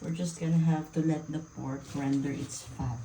We're just gonna have to let the pork render its fat.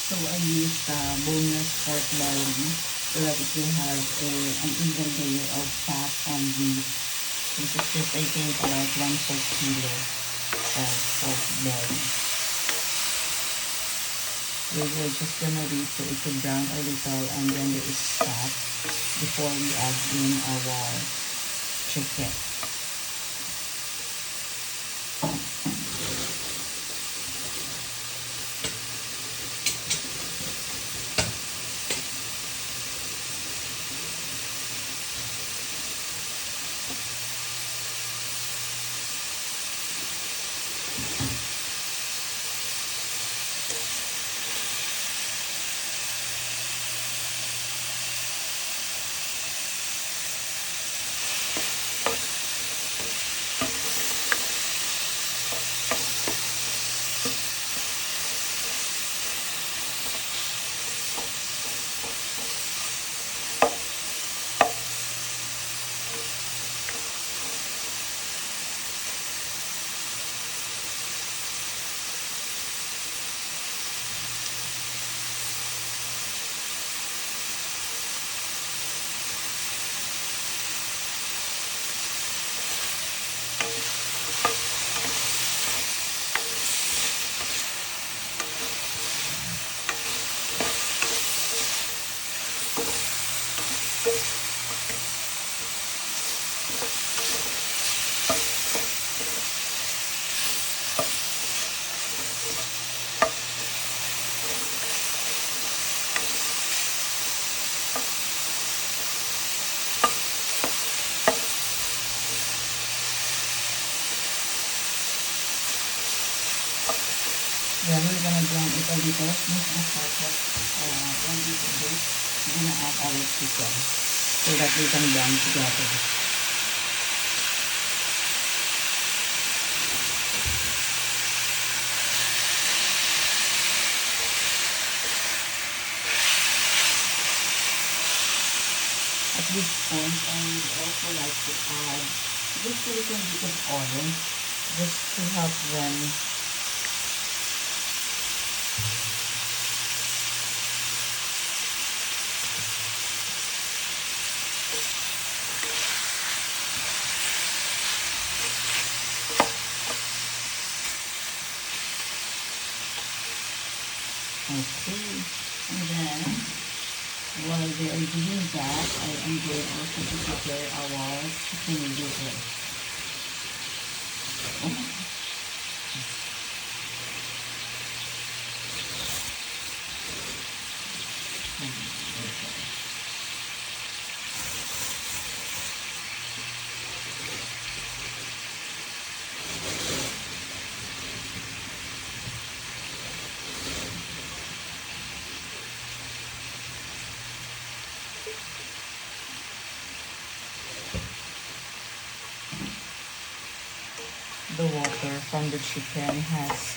So I used boneless pork belly so that it will have an even layer of fat on meat. This is just, I think, about 1/4 kilo of pork belly. We're just gonna wait for it to brown a little and then there is fat before we add in our chicken. Then we're gonna brown it a little. This is the part that when we do this, we're gonna add our chicken so that we can brown together. At this point, I would also like to add just a little bit of oil just to help them okay, and then while they are doing that, I am going also to prepare our chicken liver. The water from the chicken has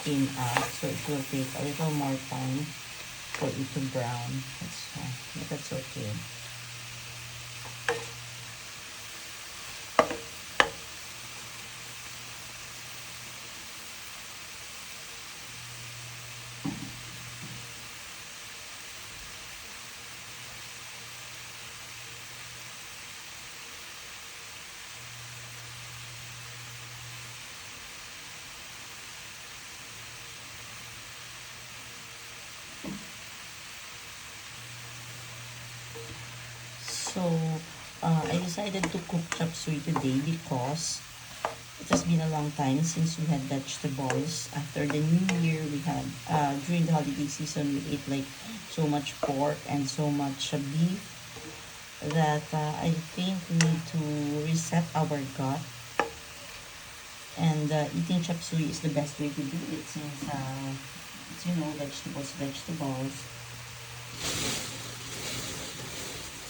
came out, so it will take a little more time for it to brown. But that's okay. So, I decided to cook chop suey today because it has been a long time since we had vegetables. After the new year, we had, during the holiday season, we ate like so much pork and so much beef that I think we need to reset our gut. And eating chop suey is the best way to do it since it's, you know, vegetables.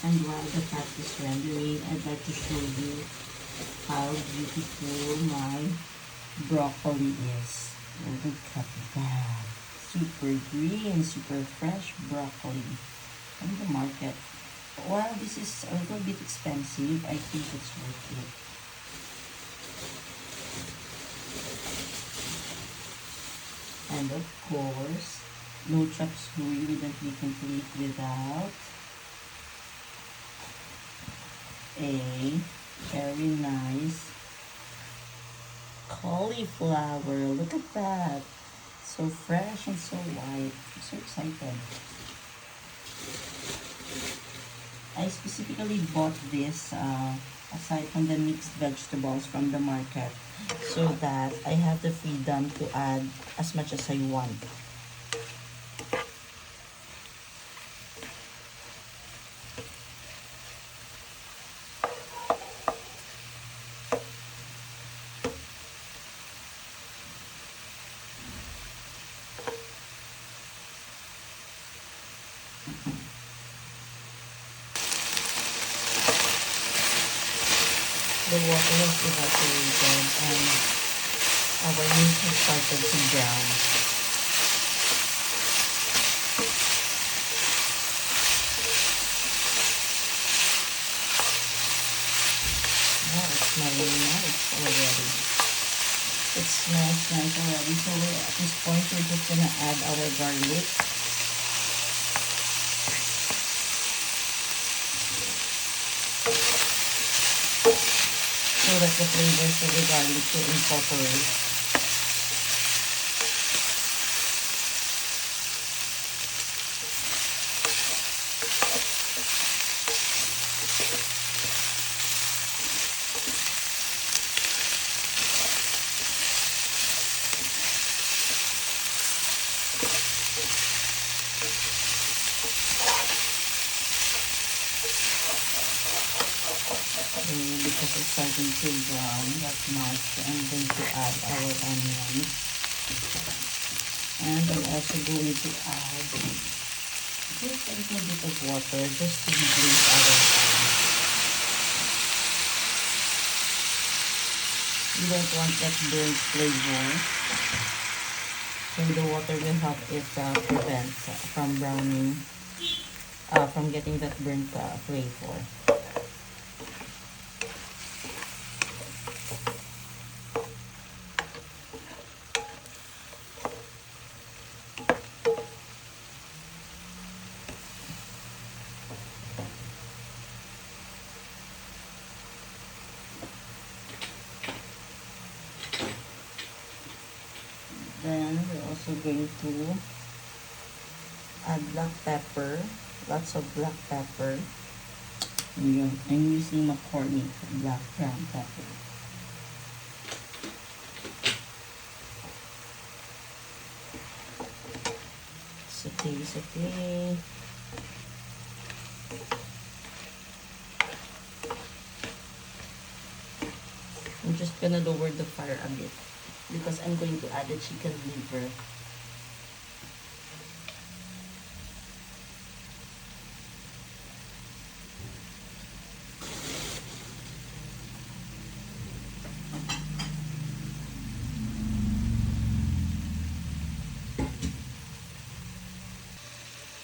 And while the fat is rendering, I'd like to show you how beautiful my broccoli is. Look at that. Super green, super fresh broccoli from the market. While this is a little bit expensive, I think it's worth it. And of course, no chop suey wouldn't be complete without a very nice cauliflower. Look at that. So fresh and so white. I'm so excited. I specifically bought this aside from the mixed vegetables from the market so that I have the freedom to add as much as I want. The water has evaporated and our meat has started to brown. Oh, it's smelling nice already. It smells nice already. So at this point, we're just gonna add our garlic. So that the flavors of the garlic will incorporate. Because it's starting to brown that much, I'm going to add our onions. And I'm also going to add just a little bit of water just to reduce our onions. You don't want that burnt flavor, so the water will help it prevent from browning, from getting that burnt flavor. Then we're also going to add black pepper, lots of black pepper. I'm using McCormick black brown pepper. Saute. I'm just gonna lower the fire a bit because I'm going to add the chicken liver.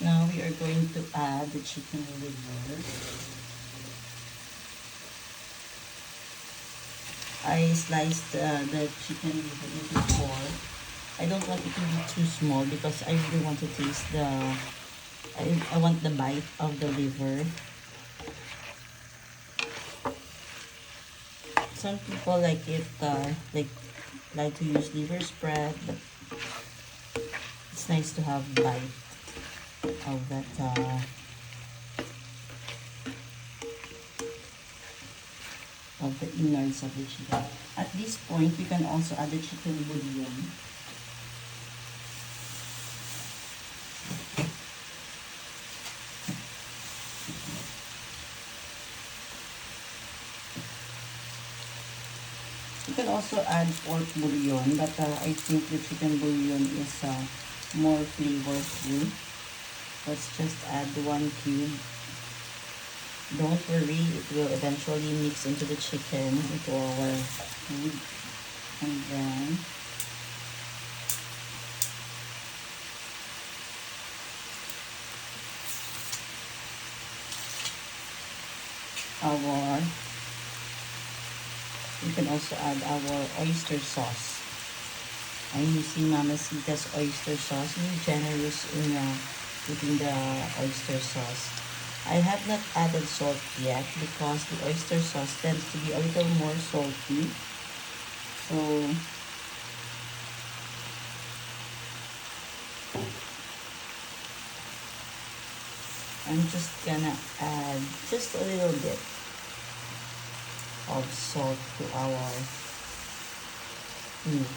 Now we are going to add the chicken liver. I sliced the chicken liver into four. I don't want it to be too small because I really want to taste I want the bite of the liver. Some people like it, like to use liver spread, but it's nice to have bite of that of the innards of the chicken. At this point, you can also add the chicken bouillon. You can also add pork bouillon, but I think the chicken bouillon is more flavorful. Let's just add 1 cube. Don't worry, it will eventually mix into the chicken, into our food. And then you can also add our oyster sauce. I'm using Mamacita's oyster sauce. Really generous in putting the oyster sauce. I have not added salt yet because the oyster sauce tends to be a little more salty. So I'm just gonna add just a little bit of salt to our meat.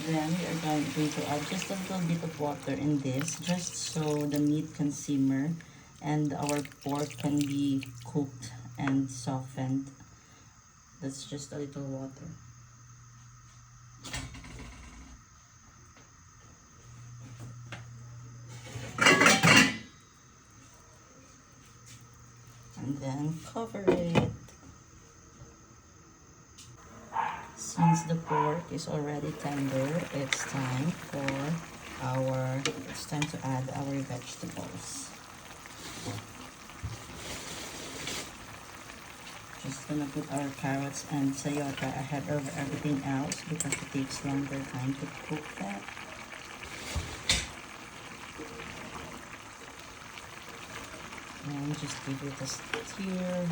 Then we are going to add just a little bit of water in this, just so the meat can simmer and our pork can be cooked and softened. That's just a little water. And then cover it. Since the pork is already tender, it's time to add our vegetables. Just gonna put our carrots and sayota ahead of everything else because it takes longer time to cook that. And just give it a stir.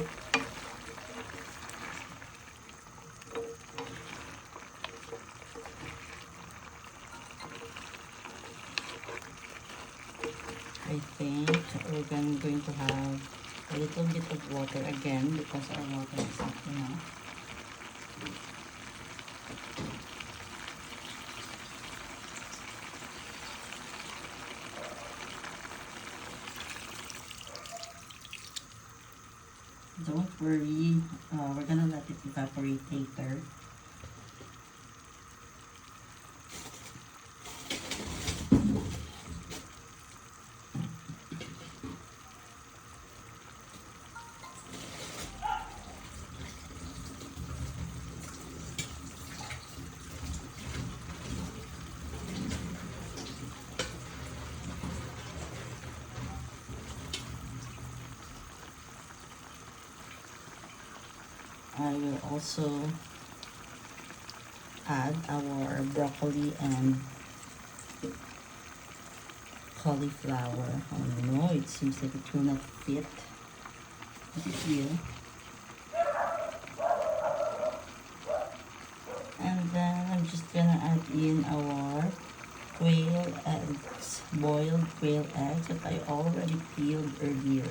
I think we're going to have a little bit of water again because our water is not enough. Don't worry, we're gonna let it evaporate later. I will also add our broccoli and cauliflower. Oh no, it seems like it will not fit. But it will. And then I'm just gonna add in our quail eggs, boiled quail eggs that I already peeled earlier.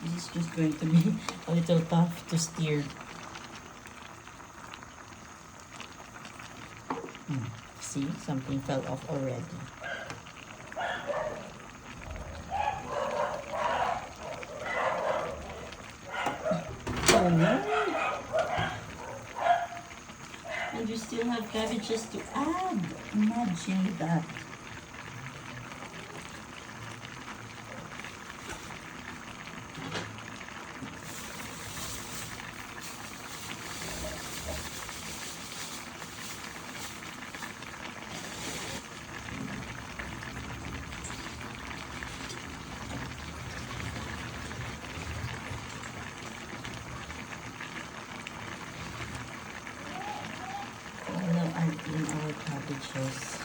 This is just going to be a little tough to stir. See, something fell off already. Oh no! And you still have cabbages to add. Imagine that. in our cabbages.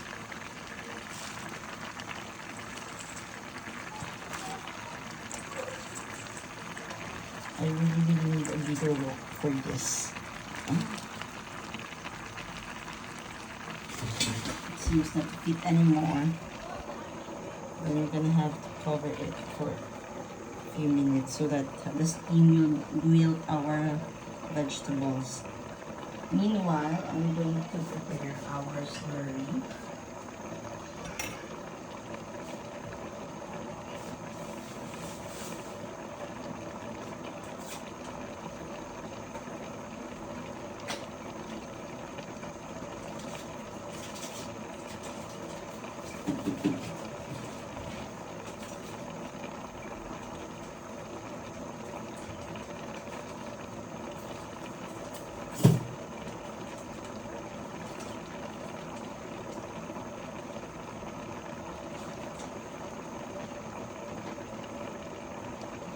I really need a bigger wok for this. It seems not to fit anymore. Then we're gonna have to cover it for a few minutes so that the steam will wilt our vegetables. Meanwhile, I'm going to prepare our slurry.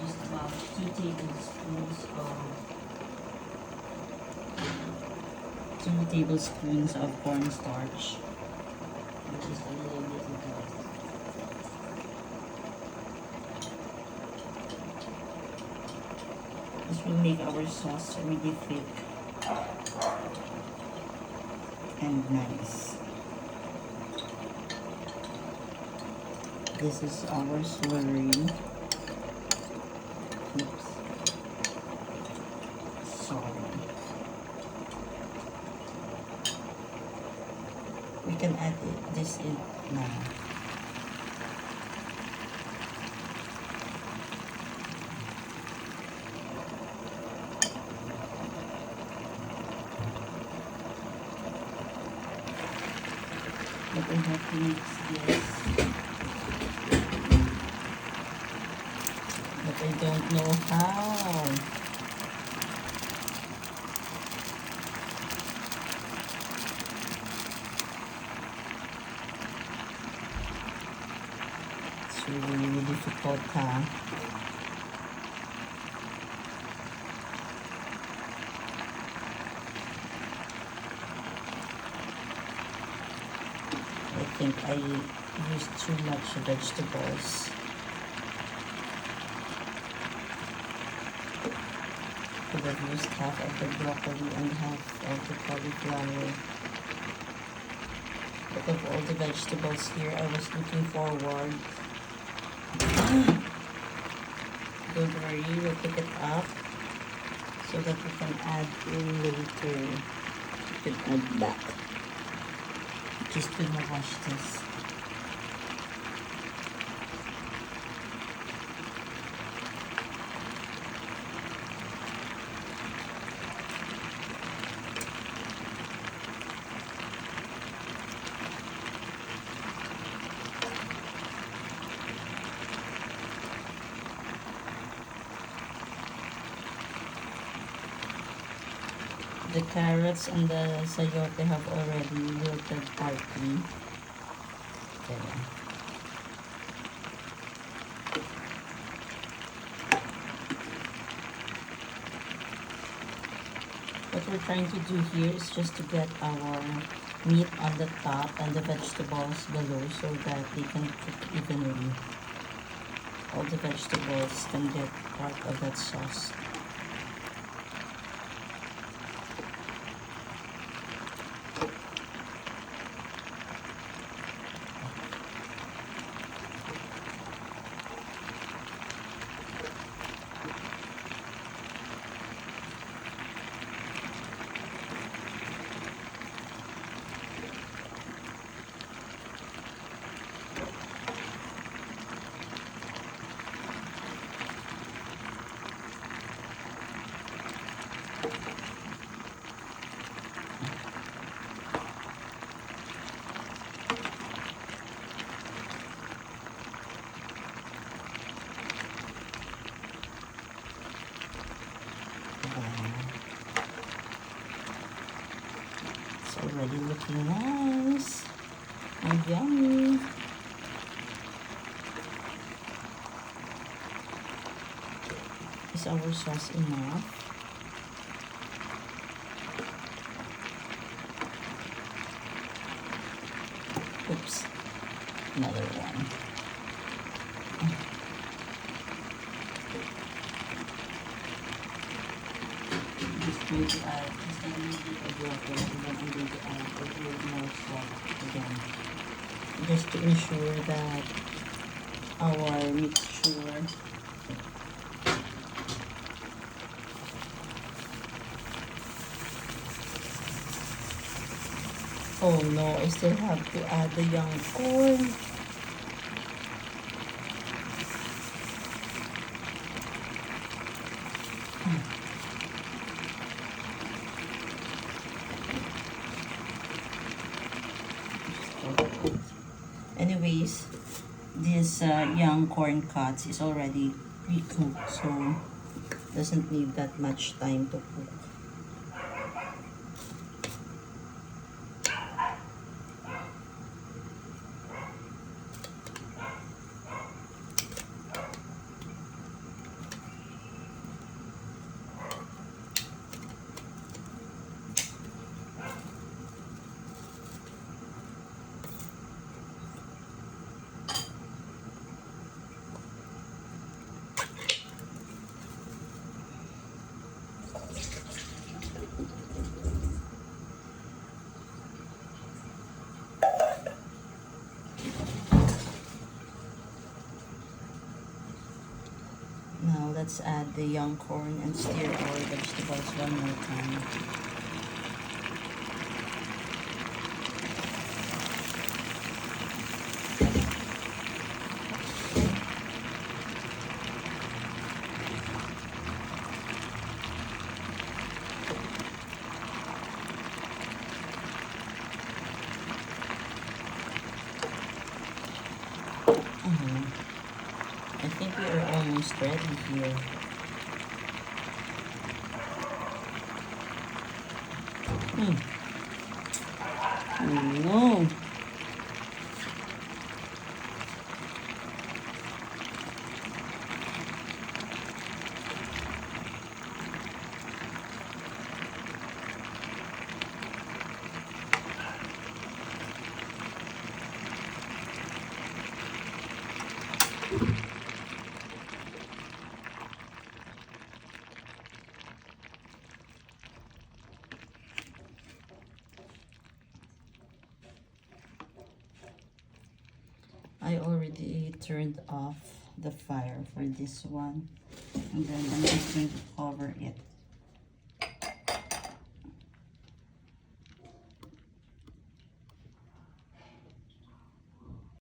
Just about 2 tablespoons of cornstarch, which is a little bit of that. This will make our sauce really thick and nice. This is our slurry. Oops. Sorry. We can add this in now. But we have to mix this. But I don't know how. It's really difficult, huh? I think I used too much vegetables. Could have used half of the broccoli and half of the cauliflower. But of all the vegetables here, I was looking forward. Don't worry, we'll pick it up so that we can add in later. We can add back. Just gonna wash this. The carrots and the sayote have already wilted partly. Okay. What we're trying to do here is just to get our meat on the top and the vegetables below so that they can cook evenly. All the vegetables can get part of that sauce. It's already looking nice and yummy. Is our sauce enough? another one. Just going to add just a little bit of water, and then I'm going to add a little more salt again, just to ensure that our mixture oh no, I still have to add the young corn. Anyways, this young corn cuts is already pre-cooked, so doesn't need that much time to cook. Now let's add the young corn and stir our vegetables one more time. I think we are almost ready here. No. I already turned off the fire for this one, and then I'm just going to cover it.